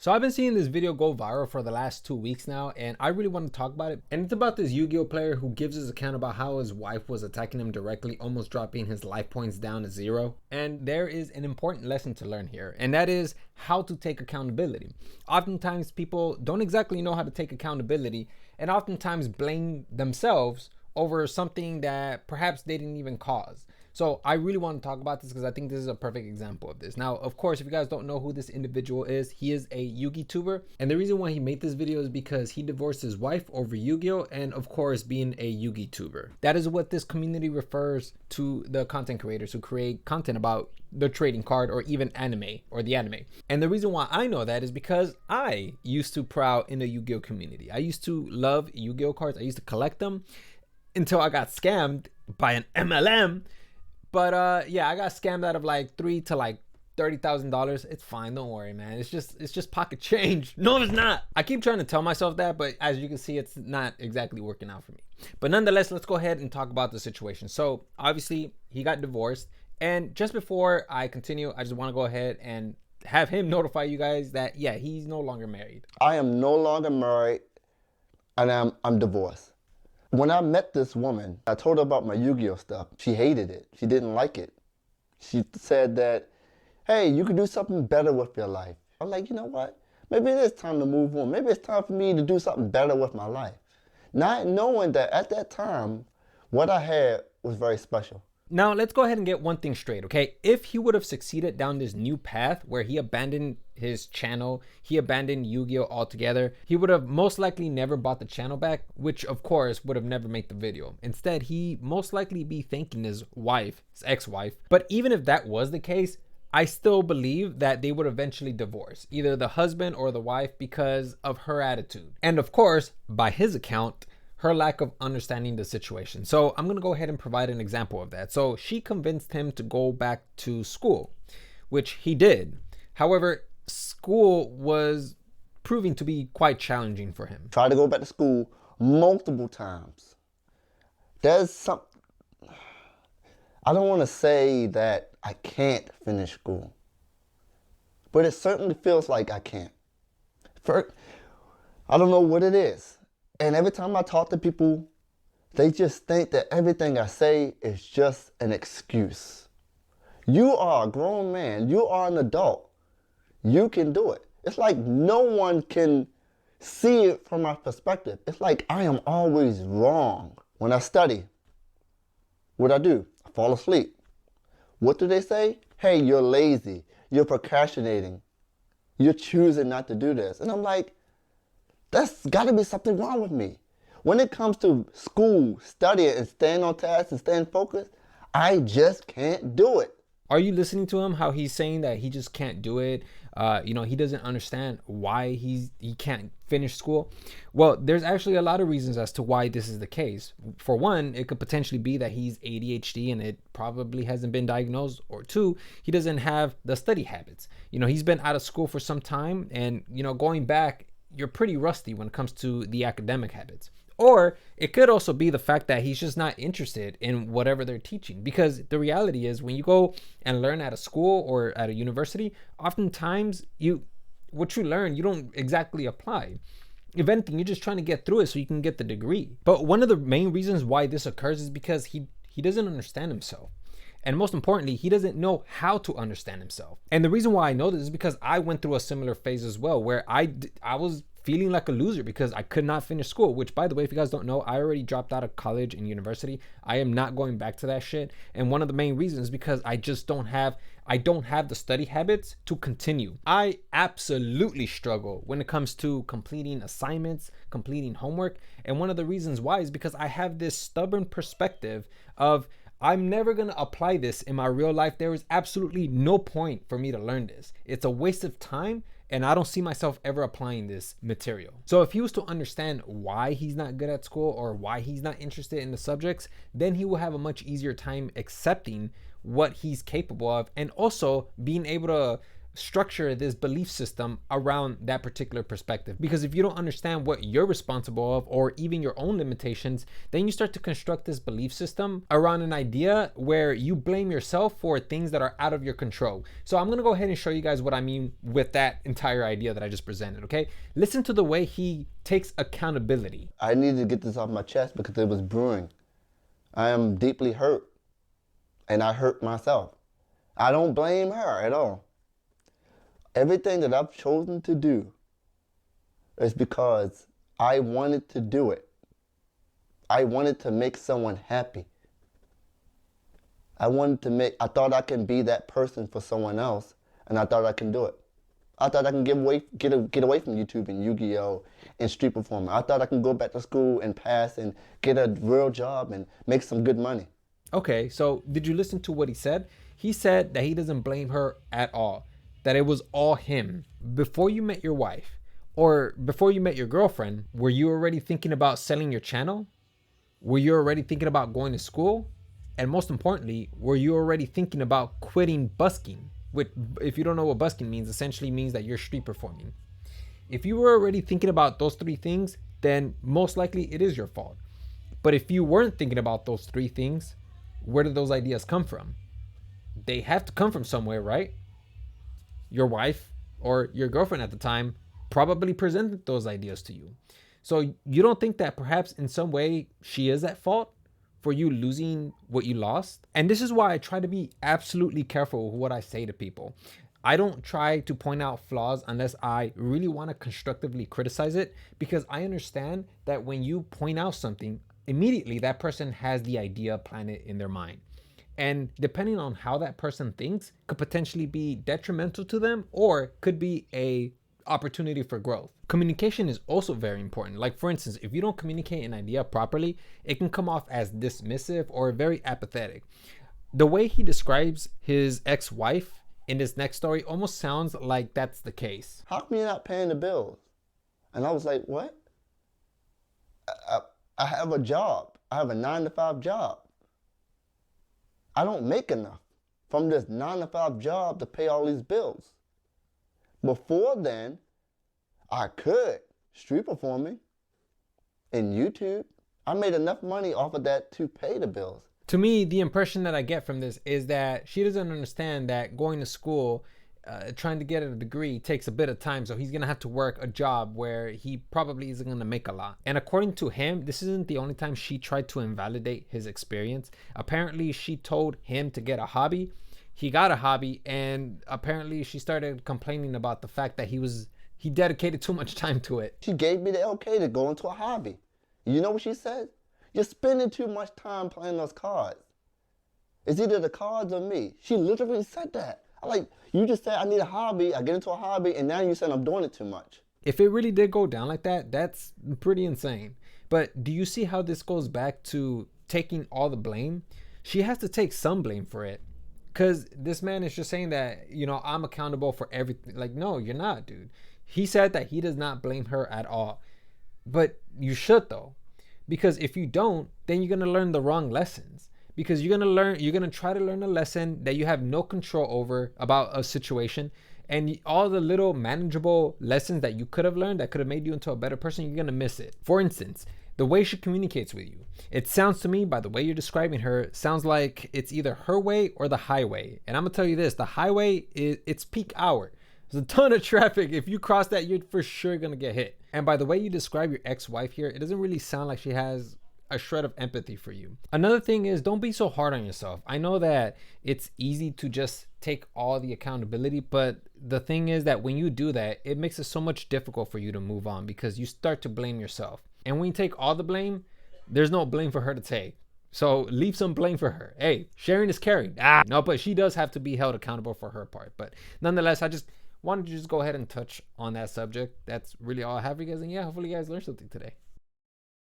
So I've been seeing this video go viral for the last 2 weeks now, and I really want to talk about it. And it's about this Yu-Gi-Oh player who gives his account about how his wife was attacking him directly, almost dropping his life points down to 0. And there is an important lesson to learn here, and that is how to take accountability. Oftentimes people don't exactly know how to take accountability, and oftentimes blame themselves over something that perhaps they didn't even cause. So I really want to talk about this because I think this is a perfect example of this. Now, of course, if you guys don't know who this individual is, he is a Yu-Gi tuber. And the reason why he made this video is because he divorced his wife over Yu-Gi-Oh! And of course, being a Yu-Gi tuber. That is what this community refers to the content creators who create content about the trading card or even anime or the anime. And the reason why I know that is because I used to prowl in the Yu-Gi-Oh! Community. I used to love Yu-Gi-Oh! Cards. I used to collect them until I got scammed by an MLM. But yeah, I got scammed out of like $3,000 to like $30,000. It's fine, don't worry, man. It's just pocket change. No, it's not. I keep trying to tell myself that, but as you can see, it's not exactly working out for me. But nonetheless, let's go ahead and talk about the situation. So obviously, he got divorced, and just before I continue, I just want to go ahead and have him notify you guys that yeah, he's no longer married. I am no longer married, and I'm divorced. When I met this woman, I told her about my Yu-Gi-Oh stuff. She hated it. She didn't like it. She said that, hey, you could do something better with your life. I'm like, you know what? Maybe it is time to move on. Maybe it's time for me to do something better with my life. Not knowing that at that time, what I had was very special. Now, let's go ahead and get one thing straight, okay? If he would have succeeded down this new path where he abandoned his channel, he abandoned Yu-Gi-Oh! Altogether, he would have most likely never bought the channel back, which of course would have never made the video. Instead, he most likely be thanking his wife, his ex-wife. But even if that was the case, I still believe that they would eventually divorce, either the husband or the wife, because of her attitude. And of course, by his account, her lack of understanding the situation. So I'm going to go ahead and provide an example of that. So she convinced him to go back to school, which he did. However, school was proving to be quite challenging for him. Tried to go back to school multiple times. There's some, I don't want to say that I can't finish school, but it certainly feels like I can't. I don't know what it is. And every time I talk to people, they just think that everything I say is just an excuse. You are a grown man. You are an adult. You can do it. It's like no one can see it from my perspective. It's like I am always wrong. When I study, what I fall asleep. What do they say? Hey, you're lazy. You're procrastinating. You're choosing not to do this. And I'm like, that's got to be something wrong with me. When it comes to school, studying, and staying on task and staying focused, I just can't do it. Are you listening to him? How he's saying that he just can't do it? He doesn't understand why he can't finish school. Well, there's actually a lot of reasons as to why this is the case. For one, it could potentially be that he's ADHD and it probably hasn't been diagnosed. Or two, he doesn't have the study habits. He's been out of school for some time, and going back, you're pretty rusty when it comes to the academic habits. Or it could also be the fact that he's just not interested in whatever they're teaching. Because the reality is, when you go and learn at a school or at a university, oftentimes what you learn, you don't exactly apply. If anything, you're just trying to get through it so you can get the degree. But one of the main reasons why this occurs is because he doesn't understand himself. And most importantly, he doesn't know how to understand himself. And the reason why I know this is because I went through a similar phase as well, where I was feeling like a loser because I could not finish school, which, by the way, if you guys don't know, I already dropped out of college and university. I am not going back to that shit. And one of the main reasons is because I don't have the study habits to continue. I absolutely struggle when it comes to completing assignments, completing homework. And one of the reasons why is because I have this stubborn perspective of, I'm never going to apply this in my real life. There is absolutely no point for me to learn this. It's a waste of time, and I don't see myself ever applying this material. So if he was to understand why he's not good at school or why he's not interested in the subjects, then he will have a much easier time accepting what he's capable of, and also being able to structure this belief system around that particular perspective. Because if you don't understand what you're responsible of or even your own limitations, then you start to construct this belief system around an idea where you blame yourself for things that are out of your control. So I'm going to go ahead and show you guys what I mean with that entire idea that I just presented, okay? Listen to the way he takes accountability. I needed to get this off my chest because it was brewing. I am deeply hurt, and I hurt myself. I don't blame her at all. Everything that I've chosen to do is because I wanted to do it. I wanted to make someone happy. I thought I can be that person for someone else, and I thought I can do it. I thought I can get away from YouTube and Yu-Gi-Oh! And street performing. I thought I can go back to school and pass and get a real job and make some good money. Okay, so did you listen to what he said? He said that he doesn't blame her at all, that it was all him. Before you met your wife or before you met your girlfriend, were you already thinking about selling your channel? Were you already thinking about going to school? And most importantly, were you already thinking about quitting busking? Which, if you don't know what busking means, essentially means that you're street performing. If you were already thinking about those three things, then most likely it is your fault. But if you weren't thinking about those three things, where did those ideas come from? They have to come from somewhere, right? Your wife or your girlfriend at the time probably presented those ideas to you. So you don't think that perhaps in some way she is at fault for you losing what you lost? And this is why I try to be absolutely careful with what I say to people. I don't try to point out flaws unless I really want to constructively criticize it, because I understand that when you point out something, immediately that person has the idea planted in their mind. And depending on how that person thinks could potentially be detrimental to them or could be a opportunity for growth. Communication is also very important. Like for instance, if you don't communicate an idea properly, it can come off as dismissive or very apathetic. The way he describes his ex-wife in this next story almost sounds like that's the case. How come you're not paying the bills? And I was like, what? I have a job. I have a 9-to-5 job. I don't make enough from this 9-to-5 job to pay all these bills. Before then, I could street performing in YouTube. I made enough money off of that to pay the bills. To me, the impression that I get from this is that she doesn't understand that going to school, trying to get a degree takes a bit of time. So he's going to have to work a job where he probably isn't going to make a lot. And according to him, this isn't the only time she tried to invalidate his experience. Apparently, she told him to get a hobby. He got a hobby, and apparently she started complaining about the fact that he dedicated too much time to it. She gave me the okay to go into a hobby. You know what she said? You're spending too much time playing those cards. It's either the cards or me. She literally said that. I'm like, you just said I need a hobby, I get into a hobby, and now you said I'm doing it too much. If it really did go down like that, that's pretty insane. But do you see how this goes back to taking all the blame? She has to take some blame for it. Because this man is just saying that, I'm accountable for everything. Like, no, you're not, dude. He said that he does not blame her at all. But you should, though. Because if you don't, then you're going to learn the wrong lessons. Because you're going to try to learn a lesson that you have no control over about a situation. And all the little manageable lessons that you could have learned that could have made you into a better person, you're going to miss it. For instance, the way she communicates with you. It sounds to me, by the way you're describing her, sounds like it's either her way or the highway. And I'm going to tell you this, the highway, it's peak hour. There's a ton of traffic. If you cross that, you're for sure going to get hit. And by the way you describe your ex-wife here, it doesn't really sound like she has a shred of empathy for you. Another thing is, don't be so hard on yourself. I know that it's easy to just take all the accountability, but the thing is that when you do that, it makes it so much difficult for you to move on because you start to blame yourself. And when you take all the blame, there's no blame for her to take. So leave some blame for her. Hey, sharing is caring. No, but she does have to be held accountable for her part. But nonetheless, I just wanted to just go ahead and touch on that subject. That's really all I have for you guys. And yeah, hopefully you guys learned something today.